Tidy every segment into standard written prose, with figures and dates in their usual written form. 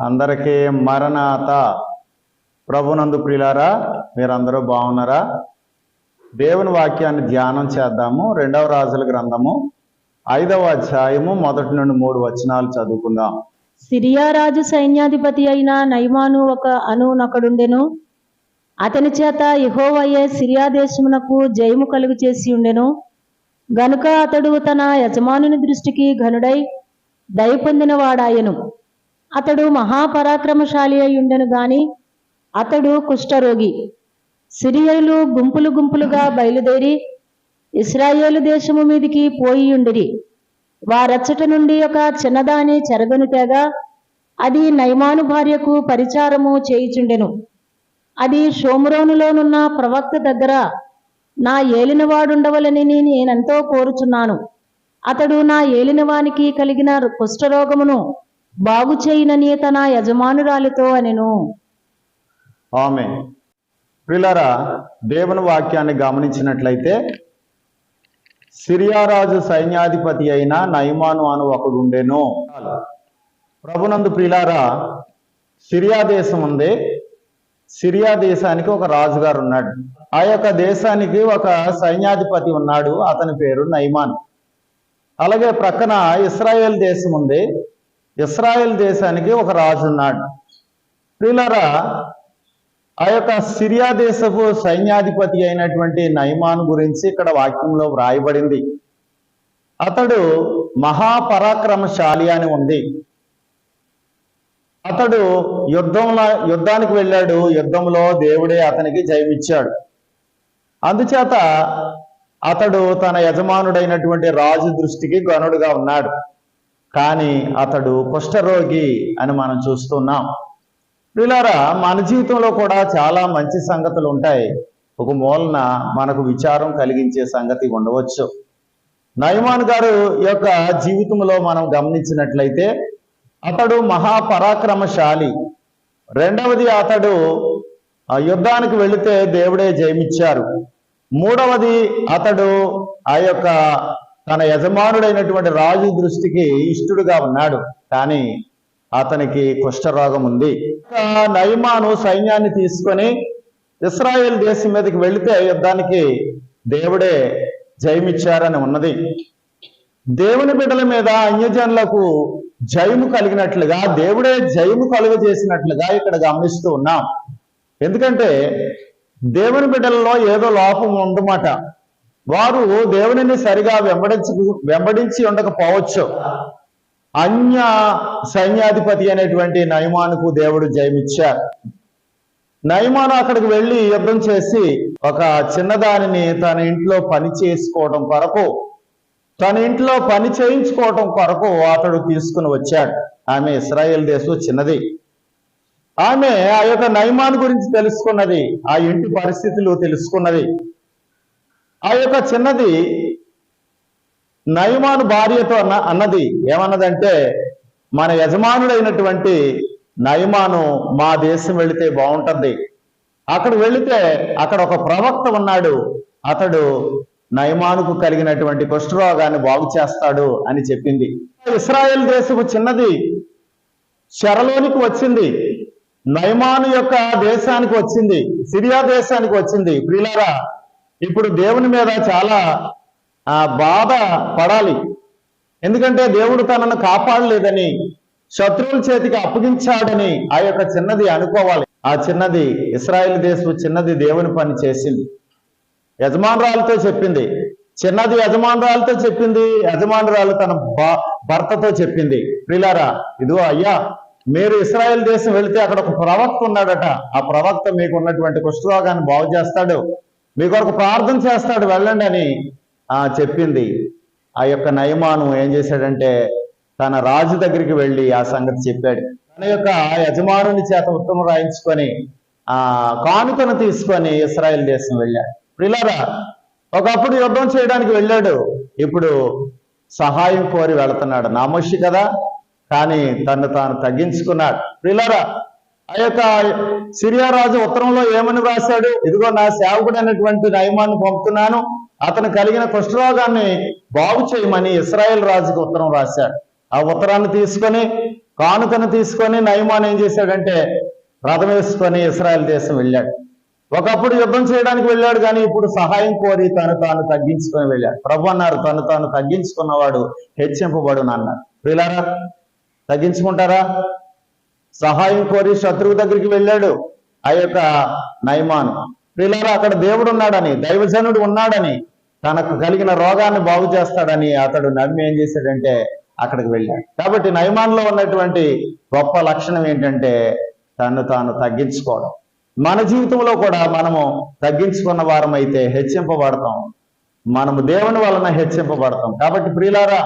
అందరికీ మరణాత. ప్రభునందు ప్రియులారా, మీరందరూ బాగున్నారా? దేవుని వాక్యాన్ని ధ్యానం చేద్దాము. 2వ రాజుల గ్రంథము 5వ అధ్యాయము 1 నుండి 3 వచనాలు చదువుకుందాం. సిరియా రాజు సైన్యాధిపతి అయిన నయమాను ఒక అనునొకడుండెను. అతని చేత యెహోవాయే సిరియా దేశమునకు జయము కలుగు చేసి ఉండెను గనుక అతడు తన యజమానుని దృష్టికి ఘనుడై దయ పొందిన వాడాయను. అతడు మహాపరాక్రమశాలి అయి ఉండెను గాని అతడు కుష్ఠరోగి. సిరియలు గుంపులు గుంపులుగా బయలుదేరి ఇశ్రాయేలు దేశము మీదికి పోయి ఉండిరి. వారచ్చట నుండి ఒక చిన్నదాని చెరగను తేగా అది నయమాను భార్యకు పరిచారము చేయుచుండెను. అది షోమ్రోనులోనున్న ప్రవక్త దగ్గర నా ఏలినవాడుండవలని నేనెంతో కోరుచున్నాను. అతడు నా ఏలినవానికి కలిగిన కుష్ఠరోగమును బాగు చేయునని తన యజమానురాలితో అనెను. ఆమేన్. ప్రియులారా, దేవుని వాక్యాన్ని గమనించినట్లయితే సిరియా రాజు సైన్యాధిపతి అయిన నయమాను అను ఒకడు ఉండెను. ప్రభునందు ప్రియులారా, సిరియా దేశం ఉంది. సిరియా దేశానికి ఒక రాజుగారు ఉన్నాడు. ఆ యొక్క దేశానికి ఒక సైన్యాధిపతి ఉన్నాడు. అతని పేరు నయమాన్. అలాగే ప్రక్కన ఇశ్రాయేల్ దేశం ఉంది. ఇశ్రాయేల్ దేశానికి ఒక రాజు ఉన్నాడు. ప్రియులారా, ఆ యొక్క సిరియా దేశపు సైన్యాధిపతి అయినటువంటి నయమాన్ గురించి ఇక్కడ వాక్యంలో వ్రాయబడింది. అతడు మహాపరాక్రమశాలి అని ఉంది. అతడు యుద్ధానికి వెళ్ళాడు. యుద్ధంలో దేవుడే అతనికి జయమిచ్చాడు. అందుచేత అతడు తన యజమానుడైనటువంటి రాజు దృష్టికి గనుడుగా ఉన్నాడు. కానీ అతడు కుష్ఠరోగి అని మనం చూస్తున్నాం. ప్రియులారా, మన జీవితంలో కూడా చాలా మంచి సంగతులు ఉంటాయి. ఒక మూలన మనకు విచారం కలిగించే సంగతి ఉండవచ్చు. నయమాన్ గారు యొక్క జీవితంలో మనం గమనించినట్లయితే అతడు మహాపరాక్రమశాలి. రెండవది, అతడు యుద్ధానికి వెళితే దేవుడే జయమిచ్చారు. మూడవది, అతడు ఆ యొక్క తన యజమానుడైనటువంటి రాజు దృష్టికి ఇష్టడుగా ఉన్నాడు. కానీ అతనికి కుష్ఠరోగం ఉంది. నయమాను సైన్యాన్ని తీసుకొని ఇశ్రాయేల్ దేశం మీదకి వెళితే యుద్ధానికి దేవుడే జయమిచ్చారని ఉన్నది. దేవుని బిడ్డల మీద అన్యజనులకు జయము కలిగినట్లుగా దేవుడే జయము కలుగజేసినట్లుగా ఇక్కడ గమనిస్తూ ఉన్నాం. ఎందుకంటే దేవుని బిడ్డలలో ఏదో లోపం ఉందన్నమాట. వారు దేవునిని సరిగా వెంబడించి ఉండకపోవచ్చు. అన్య సైన్యాధిపతి అనేటువంటి నయమానుకు దేవుడు జయమిచ్చారు. నయమాను అక్కడికి వెళ్ళి యుద్ధం చేసి ఒక చిన్నదానిని తన ఇంట్లో పని చేసుకోవడం కొరకు, తన ఇంట్లో పని చేయించుకోవటం కొరకు అతడు తీసుకుని వచ్చాడు. ఆమె ఇశ్రాయేల్ దేశం చిన్నది. ఆమె ఆ యొక్క నయమాను గురించి తెలుసుకున్నది. ఆ ఇంటి పరిస్థితులు తెలుసుకున్నది. ఆ యొక్క చిన్నది నయమాను భార్యతో అన్నది ఏమన్నదంటే, మన యజమానుడైనటువంటి నయమాను మా దేశం వెళితే బాగుంటుంది. అక్కడ వెళితే అక్కడ ఒక ప్రవక్త ఉన్నాడు. అతడు నయమానుకు కలిగినటువంటి కుష్ఠరోగాన్ని బాగు చేస్తాడు అని చెప్పింది. ఇశ్రాయేల్ దేశపు చిన్నది చెరలోనికి వచ్చింది. నయమాను యొక్క దేశానికి వచ్చింది. సిరియా దేశానికి వచ్చింది. ప్రియులారా, ఇప్పుడు దేవుని మీద చాలా బాధ పడాలి. ఎందుకంటే దేవుడు తనను కాపాడలేదని, శత్రువుల చేతికి అప్పగించాడని ఆ యొక్క చిన్నది అనుకోవాలి. ఆ చిన్నది, ఇశ్రాయేల్ దేశపు చిన్నది దేవుని పని చేసింది. యజమానురాలతో చెప్పింది. చిన్నది యజమానురాలతో చెప్పింది. యజమానురాలు తన భర్తతో చెప్పింది, ప్రియులారా, ఇదిగో అయ్యా, మీరు ఇశ్రాయేల్ దేశం వెళితే అక్కడ ఒక ప్రవక్త ఉన్నాడట. ఆ ప్రవక్త మీకు ఉన్నటువంటి కుష్ఠరోగాన్ని బాగు చేస్తాడు, మీ కొరకు ప్రార్థన చేస్తాడు, వెళ్ళండి అని చెప్పింది. ఆ యొక్క నయమాను ఏం చేశాడంటే తన రాజు దగ్గరికి వెళ్ళి ఆ సంగతి చెప్పాడు. తన యొక్క యజమానుని చేత ఉత్తరం రాయించుకొని కానుకను తీసుకొని ఇశ్రాయేల్ దేశం వెళ్ళాడు. ప్రియులారా, ఒకప్పుడు యుద్ధం చేయడానికి వెళ్ళాడు. ఇప్పుడు సహాయం కోరి వెళుతున్నాడు. నామోషి కదా, కానీ తను తాను తగ్గించుకున్నాడు. ప్రియులారా, ఆ యొక్క సిరియా రాజు ఉత్తరంలో ఏమని రాశాడు? ఇదిగో నా సేవకుడు అనేటువంటి నయమాన్ని పంపుతున్నాను, అతను కలిగిన కుష్ఠరోగాన్ని బాగు చేయమని ఇశ్రాయేల్ రాజుకి ఉత్తరం రాశాడు. ఆ ఉత్తరాన్ని తీసుకొని కానుకను తీసుకొని నయమాను ఏం చేశాడంటే రథం వేసుకొని ఇశ్రాయేల్ దేశం వెళ్ళాడు. ఒకప్పుడు యుద్ధం చేయడానికి వెళ్ళాడు, కానీ ఇప్పుడు సహాయం కోరి తను తాను తగ్గించుకొని వెళ్ళాడు. ప్రభు అన్నారు, తను తాను తగ్గించుకున్నవాడు హెచ్చింపబడును అన్నారు. ప్రియులారా, తగ్గించుకుంటారా? సహాయం కోరి శత్రువు దగ్గరికి వెళ్ళాడు ఆ యొక్క నయమాను. ప్రియులారా, అక్కడ దేవుడు ఉన్నాడని, దైవజనుడు ఉన్నాడని, తనకు కలిగిన రోగాన్ని బాగు చేస్తాడని అతడు నమ్మి ఏం చేశాడంటే అక్కడికి వెళ్ళాడు. కాబట్టి నయమాన్లో ఉన్నటువంటి గొప్ప లక్షణం ఏంటంటే తను తాను తగ్గించుకోవడం. మన జీవితంలో కూడా మనము తగ్గించుకున్న వారం అయితే హెచ్చింపబడతాం. మనము దేవుని వలన హెచ్చింపబడతాం. కాబట్టి ప్రియులారా,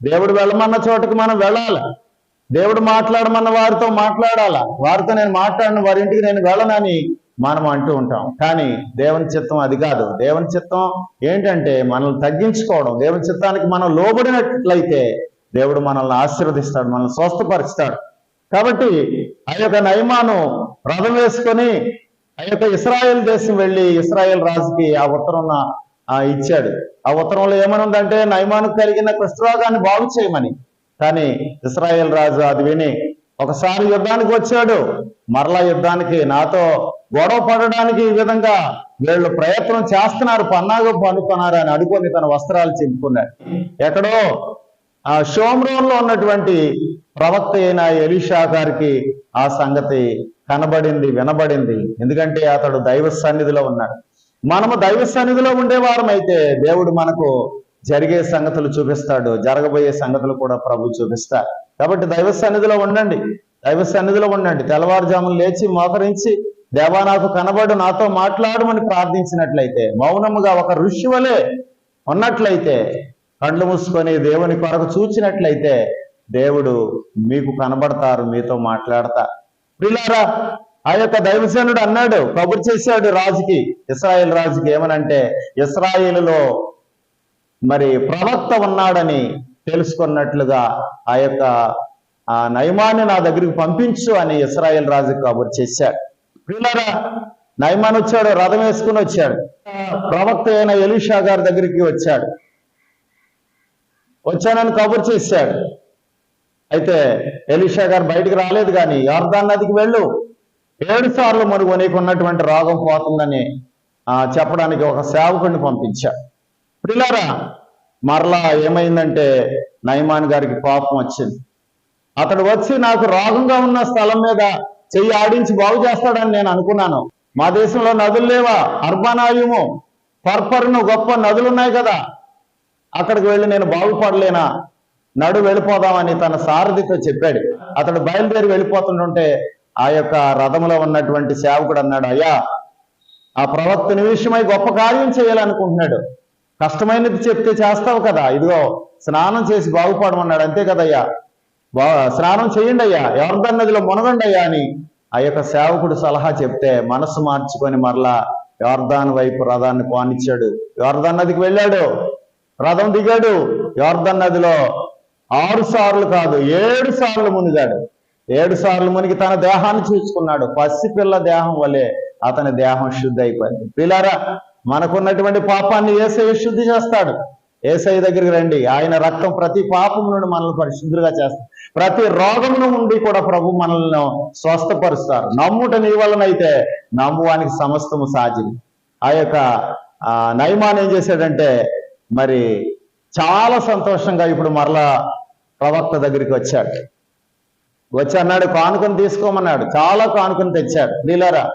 దేవుడు వెళ్ళమన్న చోటుకు మనం వెళ్ళాలి. దేవుడు మాట్లాడమన్న వారితో మాట్లాడాలా. వారితో నేను మాట్లాడిన వారి ఇంటికి నేను వెళ్ళనని మనం అంటూ ఉంటాం. కానీ దేవుని చిత్తం అది కాదు. దేవుని చిత్తం ఏంటంటే మనల్ని తగ్గించుకోవడం. దేవుని చిత్తానికి మనం లోబడినట్లయితే దేవుడు మనల్ని ఆశీర్వదిస్తాడు, మనల్ని స్వస్థపరుస్తాడు. కాబట్టి ఆ యొక్క నయమాను రథం వేసుకొని ఆ యొక్క ఇశ్రాయేల్ దేశం వెళ్ళి ఇశ్రాయేల్ రాజుకి ఆ ఉత్తరం ఇచ్చాడు. ఆ ఉత్తరంలో ఏమని ఉందంటే నయమానుకు కలిగిన కుష్ఠరోగాన్ని బాగు చేయమని. కానీ ఇశ్రాయేల్ రాజు అది విని ఒకసారి యుద్ధానికి వచ్చాడు, మరలా యుద్ధానికి నాతో గొడవ పడడానికి ఈ విధంగా వీళ్ళు ప్రయత్నం చేస్తున్నారు, పన్నాగం పన్నుకున్నారు అని అనుకొని తన వస్త్రాలు చింపుకున్నాడు. ఎక్కడో ఆ షోమ్రోన్లో ఉన్నటువంటి ప్రవక్త అయిన ఎలీషా గారికి ఆ సంగతి కనబడింది, వినబడింది. ఎందుకంటే అతడు దైవ సన్నిధిలో ఉన్నాడు. మనము దైవ సన్నిధిలో ఉండేవారం అయితే దేవుడు మనకు జరిగే సంగతులు చూపిస్తాడు, జరగబోయే సంగతులు కూడా ప్రభు చూపిస్తాడు. కాబట్టి దైవ సన్నిధిలో ఉండండి, దైవ సన్నిధిలో ఉండండి. తెల్లవారుజామున లేచి మోకరించి దేవా నాకు కనబడు, నాతో మాట్లాడమని ప్రార్థించినట్లయితే, మౌనముగా ఒక ఋషి వలె ఉన్నట్లయితే, కళ్ళు మూసుకొని దేవుని కొరకు చూచినట్లయితే దేవుడు మీకు కనబడతారు, మీతో మాట్లాడతారు. ప్రియులారా, ఆ యొక్క దైవజనుడు అన్నాడు, కబురు చేశాడు రాజుకి, ఇశ్రాయేల్ రాజుకి. ఏమనంటే ఇశ్రాయేలులో మరి ప్రవక్త ఉన్నాడని తెలుసుకున్నట్లుగా ఆ యొక్క నయమాన్ని నా దగ్గరికి పంపించు అని ఇశ్రాయేల్ రాజుకి కబురు చేశాడు. ప్రియులారా, నయమాన్ వచ్చాడు, రథం వేసుకుని వచ్చాడు. ప్రవక్త అయిన ఎలీషా గారి దగ్గరికి వచ్చానని కబురు చేశాడు. అయితే ఎలీషా గారు బయటికి రాలేదు, కానీ యోర్దాను నదికి వెళ్ళు, 7 సార్లు మునుగు నీకు ఉన్నటువంటి రోగం పోతుందని చెప్పడానికి ఒక సేవకుడిని పంపించాడు. ప్రియులారా, మరలా ఏమైందంటే నయమాన్ గారికి కోపం వచ్చింది. అతడు వచ్చి నాకు రోగంగా ఉన్న స్థలం మీద చెయ్యి ఆడించి బాగు చేస్తాడని నేను అనుకున్నాను. మా దేశంలో నదులు లేవా? అర్బనాయుము, పర్పరును గొప్ప నదులు ఉన్నాయి కదా, అక్కడికి వెళ్ళి నేను బాగుపడలేనా? నడు వెళ్ళిపోదామని తన సారథితో చెప్పాడు. అతడు బయలుదేరి వెళ్ళిపోతుంటే ఆ యొక్క రథంలో ఉన్నటువంటి సేవకుడు అన్నాడు, అయ్యా, ఆ ప్రవక్తని విషయమై గొప్ప కార్యం చేయాలనుకుంటున్నాడు. కష్టమైనది చెప్తే చేస్తావు కదా, ఇదిగో స్నానం చేసి బాగుపడమన్నాడు, అంతే కదయ్యా, స్నానం చేయండి అయ్యా, యోర్దాను నదిలో మునగండి అయ్యా అని ఆ యొక్క సేవకుడు సలహా చెప్తే మనసు మార్చుకొని మరలా యోర్దాను వైపు రథాన్ని పోనిచ్చాడు. యోర్దాను నదికి వెళ్ళాడు, రథం దిగాడు. యోర్దాను నదిలో 6 సార్లు కాదు 7 సార్లు మునిగాడు. 7 సార్లు మునిగి తన దేహాన్ని చూసుకున్నాడు. పసిపిల్ల దేహం వలె అతని దేహం శుద్ధి అయిపోయింది. పిల్లారా, మనకున్నటువంటి పాపాన్ని యేసయ్య శుద్ధి చేస్తాడు. యేసయ్య దగ్గరికి రండి, ఆయన రక్తం ప్రతి పాపం నుండి మనల్ని పరిశుద్ధులుగా చేస్తాడు. ప్రతి రోగం నుండి కూడా ప్రభు మనల్ని స్వస్థపరుస్తారు. నమ్ముట నీ వలనైతే నమ్మువానికి సమస్తము సాధ్యం. ఆ యొక్క నయమాన్ ఏం చేశాడంటే మరి చాలా సంతోషంగా ఇప్పుడు మరలా ప్రవక్త దగ్గరికి వచ్చాడు. వచ్చి అన్నాడు, కానుకను తీసుకోమన్నాడు. చాలా కానుకను తెచ్చాడు. ప్రియులారా,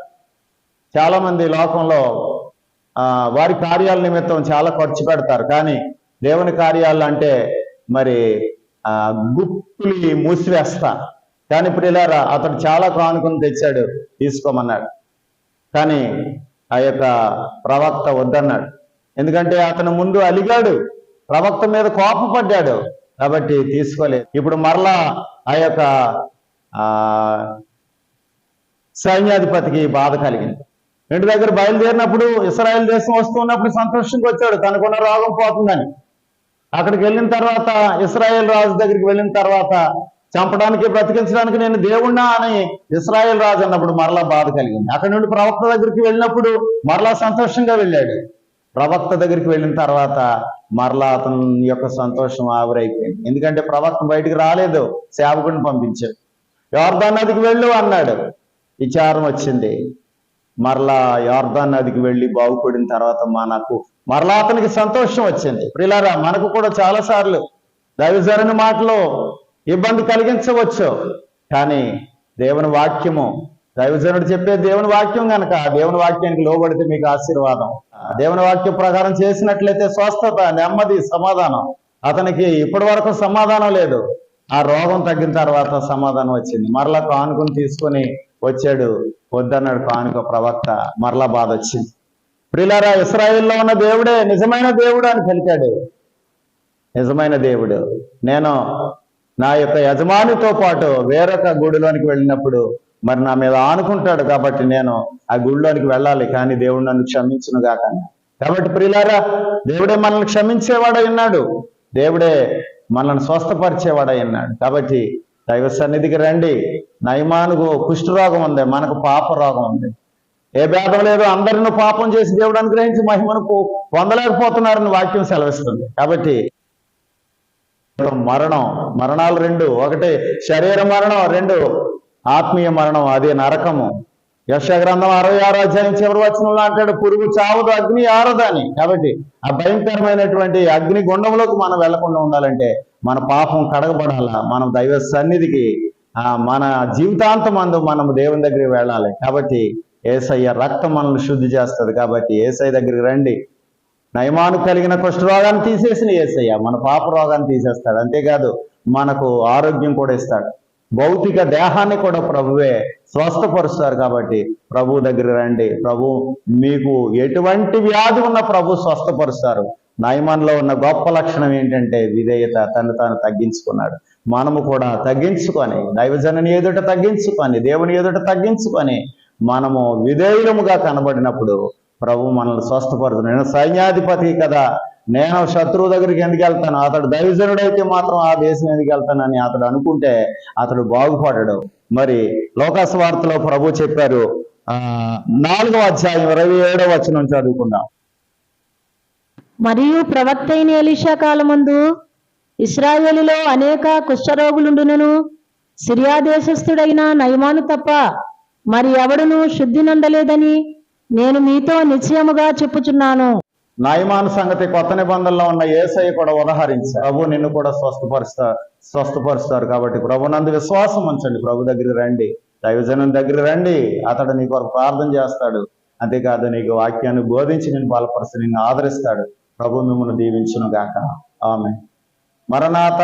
చాలా మంది లోకంలో వారి కార్యాల నిమిత్తం చాలా ఖర్చు పెడతారు, కానీ దేవుని కార్యాలు అంటే మరి గుప్పులి మూసివేస్తా. కానీ ప్రియులారా, అతడు చాలా కానుకను తెచ్చాడు, తీసుకోమన్నాడు. కానీ ఆ యొక్క ప్రవక్త వద్దన్నాడు. ఎందుకంటే అతను ముందు అలిగాడు, ప్రవక్త మీద కోపపడ్డాడు, కాబట్టి తీసుకోలేదు. ఇప్పుడు మరలా ఆ యొక్క సైన్యాధిపతికి బాధ కలిగింది. ఇంటి దగ్గర బయలుదేరినప్పుడు ఇశ్రాయేల్ దేశం వస్తున్నప్పుడు సంతోషంగా వచ్చాడు, తనకున్న రోగం పోతుందని. అక్కడికి వెళ్ళిన తర్వాత ఇశ్రాయేల్ రాజు దగ్గరికి వెళ్ళిన తర్వాత చంపడానికి బ్రతికించడానికి నేను దేవుణ్ణా అని ఇశ్రాయేల్ రాజు అన్నప్పుడు మరలా బాధ కలిగింది. అక్కడి నుండి ప్రవక్త దగ్గరికి వెళ్ళినప్పుడు మరలా సంతోషంగా వెళ్ళాడు. ప్రవక్త దగ్గరికి వెళ్ళిన తర్వాత మరలా అతని యొక్క సంతోషం ఆవిరైపోయింది. ఎందుకంటే ప్రవక్త బయటికి రాలేదు, సేవకుడిని పంపించాడు. యోర్దాన్ నదికి వెళ్ళు అన్నాడు. విచారం వచ్చింది. మరలా యోర్దాన్ నదికి వెళ్ళి బాగుపడిన తర్వాత మరలా అతనికి సంతోషం వచ్చింది. ప్రియులారా, మనకు కూడా చాలా సార్లు దైవజనుని మాటలు ఇబ్బంది కలిగించవచ్చు. కానీ దేవుని వాక్యము, దైవజనుడు చెప్పే దేవుని వాక్యం కనుక దేవుని వాక్యానికి లోబడితే మీకు ఆశీర్వాదం. దేవుని వాక్యం ప్రకారం చేసినట్లయితే స్వస్థత, నెమ్మది, సమాధానం. అతనికి ఇప్పటి వరకు సమాధానం లేదు. ఆ రోగం తగ్గిన తర్వాత సమాధానం వచ్చింది. మరలా కానుకను తీసుకొని వచ్చాడు. వద్దన్నాడు కానుక ప్రవక్త. మరలా బాధ వచ్చింది. ప్రియులారా, ఇశ్రాయేల్లో ఉన్న దేవుడే నిజమైన దేవుడు అని పలికాడు. నిజమైన దేవుడు. నేను నా యొక్క యజమానితో పాటు వేరొక గుడిలోనికి వెళ్ళినప్పుడు మరి నా మీద ఆనుకుంటాడు కాబట్టి నేను ఆ గుడిలోనికి వెళ్ళాలి, కానీ దేవుడు నన్ను క్షమించును గాక. కాబట్టి ప్రియులారా, దేవుడే మనల్ని క్షమించేవాడై ఉన్నాడు. దేవుడే మనల్ని స్వస్థపరిచేవాడై ఉన్నాడు. కాబట్టి దైవ సన్నిధికి రండి. నయమానుకు కుష్ఠరోగం ఉంది, మనకు పాప రోగం ఉంది. ఏ భేదం లేదు, అందరిని పాపం చేసి దేవుడు అనుగ్రహించి మహిమను పొందలేకపోతున్నారని వాక్యం సెలవిస్తుంది. కాబట్టి మరణాలు రెండు, ఒకటి శరీర మరణం, రెండు ఆత్మీయ మరణం, అదే నరకము. యెషయా గ్రంథం 66వ అధ్యాయం చివరి వచనంలో అంటాడు, పురుగు చావదు, అగ్ని ఆరదని. కాబట్టి ఆ భయంకరమైనటువంటి అగ్ని గుండంలోకి మనం వెళ్లకుండా ఉండాలంటే మన పాపం కడగబడాలా, మనం దైవ సన్నిధికి మన జీవితాంతమందు మనం దేవుని దగ్గరికి వెళ్ళాలి. కాబట్టి యేసయ్య రక్తం మనల్ని శుద్ధి చేస్తుంది. కాబట్టి యేసయ్య దగ్గరికి రండి. నయమాను కలిగిన కుష్ఠరోగాన్ని తీసేసిన యేసయ్య మన పాప రోగాన్ని తీసేస్తాడు. అంతేకాదు మనకు ఆరోగ్యం కూడా ఇస్తాడు. భౌతిక దేహాన్ని కూడా ప్రభువే స్వస్థపరుస్తారు. కాబట్టి ప్రభు దగ్గర రండి. ప్రభు మీకు ఎటువంటి వ్యాధి ఉన్న ప్రభు స్వస్థపరుస్తారు. నయమాన్లో ఉన్న గొప్ప లక్షణం ఏంటంటే విధేయత. తను తాను తగ్గించుకున్నాడు. మనము కూడా తగ్గించుకొని, దైవజనుని ఎదుట తగ్గించుకొని, దేవుని ఎదుట తగ్గించుకొని మనము విధేయులముగా కనబడినప్పుడు ప్రభు మనల్ని స్వస్థపరుతుంది. నేను సైన్యాధిపతి కదా, నేను శత్రువు దగ్గరికి ఎందుకు వెళ్తాను, అతడు దైవజనుడైతే మాత్రం ఆ దేశం ఎందుకు వెళ్తానని అతడు అనుకుంటే అతడు బాగుపడడు. మరి లోకాసువార్తలో ప్రభు చెప్పారు, 4వ అధ్యాయం 27వ వచనం చదువుకుందాం. మరియు ప్రవక్త అయిన ఎలీషా కాలమందు ఇశ్రాయేలులో అనేక కుష్ఠరోగులుండునను సిరియా దేశస్థుడైన నయమాను తప్ప మరి ఎవడును శుద్ధి నొందలేదని నేను మీతో నిశ్చయముగా చెప్పుచున్నాను. నయమాను సంగతి కొత్త నిబంధనలో ఉన్న యేసయ్య కూడా ఉదహరించారు. ప్రభు నిన్ను కూడా స్వస్థపరుస్తారు. కాబట్టి ప్రభు నందు విశ్వాసం ఉంచండి. ప్రభు దగ్గరికి రండి, దైవజనం దగ్గరికి రండి. అతడు నీ కొరకు ప్రార్థన చేస్తాడు. అంతేకాదు నీకు వాక్యాన్ని బోధించి నిన్ను బలపరిచి నిన్ను ఆదరిస్తాడు. ప్రభు మిమ్మల్ని దీవించును గాక. ఆమేన్. మరణాత.